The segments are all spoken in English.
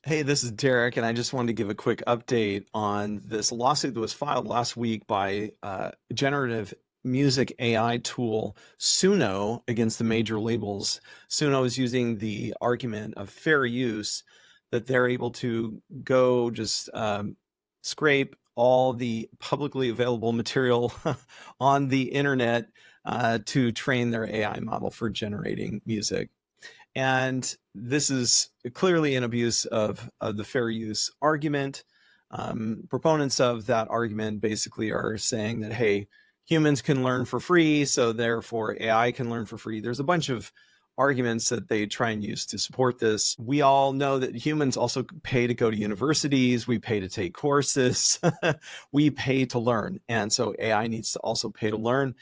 Hey, this is Derek, and I just wanted to give a quick update on this lawsuit that was filed last week by generative music AI tool Suno against the major labels. Suno is using the argument of fair use that they're able to go just scrape all the publicly available material on the internet to train their AI model for generating music. And this is clearly an abuse of the fair use argument. Proponents of that argument basically are saying that, hey, humans can learn for free, so therefore AI can learn for free. There's a bunch of arguments that they try and use to support this. We all know that humans also pay to go to universities, we pay to take courses, we pay to learn. And so AI needs to also pay to learn.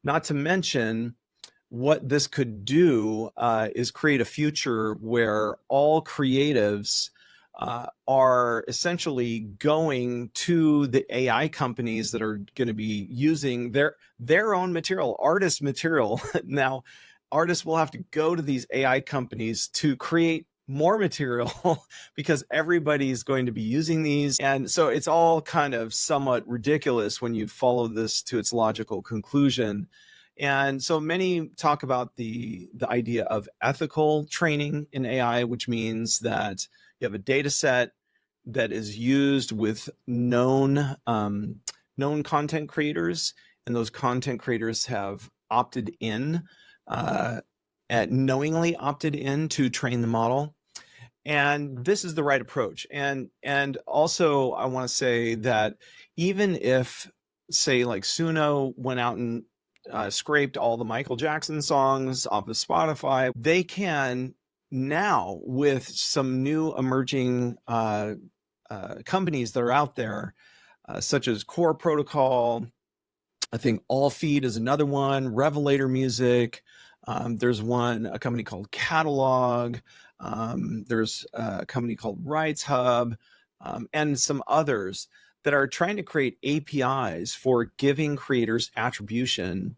Not to mention, what this could do is create a future where all creatives are essentially going to the AI companies that are going to be using their own material, artist material. Now, artists will have to go to these AI companies to create more material because everybody's going to be using these. And so it's all kind of somewhat ridiculous when you follow this to its logical conclusion. And so many talk about the idea of ethical training in AI, which means that you have a data set that is used with known content creators, and those content creators have opted in, knowingly opted in to train the model. And this is the right approach. And also I want to say that even if, say, like Suno went out and scraped all the Michael Jackson songs off of Spotify, they can now, with some new emerging companies that are out there, such as Core Protocol, I think All Feed is another one, Revelator Music, there's a company called Catalog, there's a company called Rights Hub, and some others that are trying to create APIs for giving creators attribution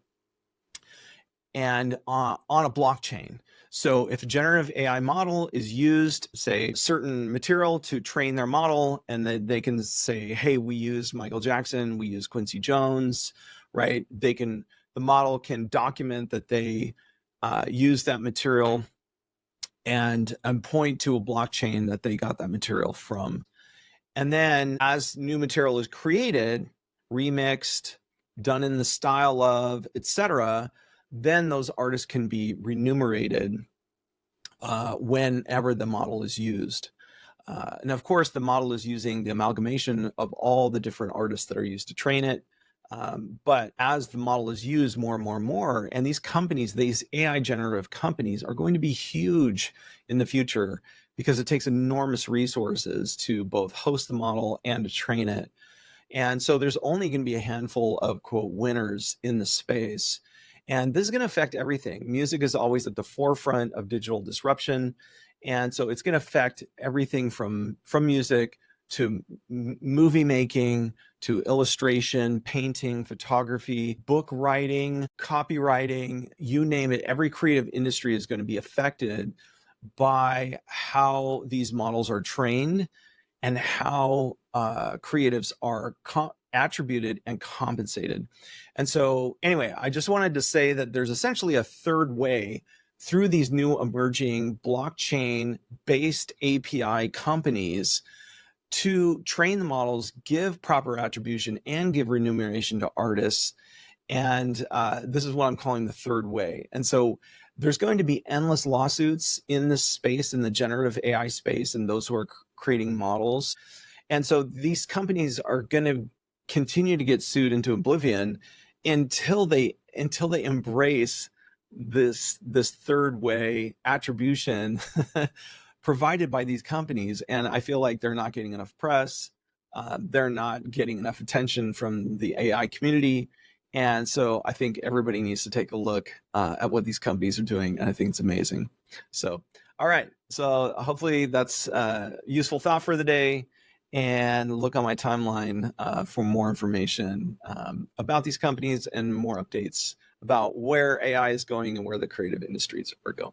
and on a blockchain. So if a generative AI model is used, say, certain material to train their model, and they can say, hey, we use Michael Jackson, we use Quincy Jones, right? The model can document that they use that material and point to a blockchain that they got that material from. And then as new material is created, remixed, done in the style of, etc., then those artists can be remunerated whenever the model is used. And of course, the model is using the amalgamation of all the different artists that are used to train it. But as the model is used more and more and more, and these companies, these AI generative companies, are going to be huge in the future because it takes enormous resources to both host the model and to train it. And so there's only going to be a handful of, quote, winners in the space. And this is going to affect everything. Music is always at the forefront of digital disruption. And so it's going to affect everything from music to movie making, to illustration, painting, photography, book writing, copywriting, you name it. Every creative industry is going to be affected by how these models are trained and how creatives are attributed and compensated. And so anyway, I just wanted to say that there's essentially a third way through these new emerging blockchain-based API companies to train the models, give proper attribution, and give remuneration to artists. And this is what I'm calling the third way. And so there's going to be endless lawsuits in this space, in the generative AI space, and those who are creating models. And so these companies are going to continue to get sued into oblivion until they embrace this third way attribution provided by these companies. And I feel like they're not getting enough press. They're not getting enough attention from the AI community. And so I think everybody needs to take a look at what these companies are doing. And I think it's amazing. So, all right. So hopefully that's a useful thought for the day. And look on my timeline for more information about these companies and more updates about where AI is going and where the creative industries are going.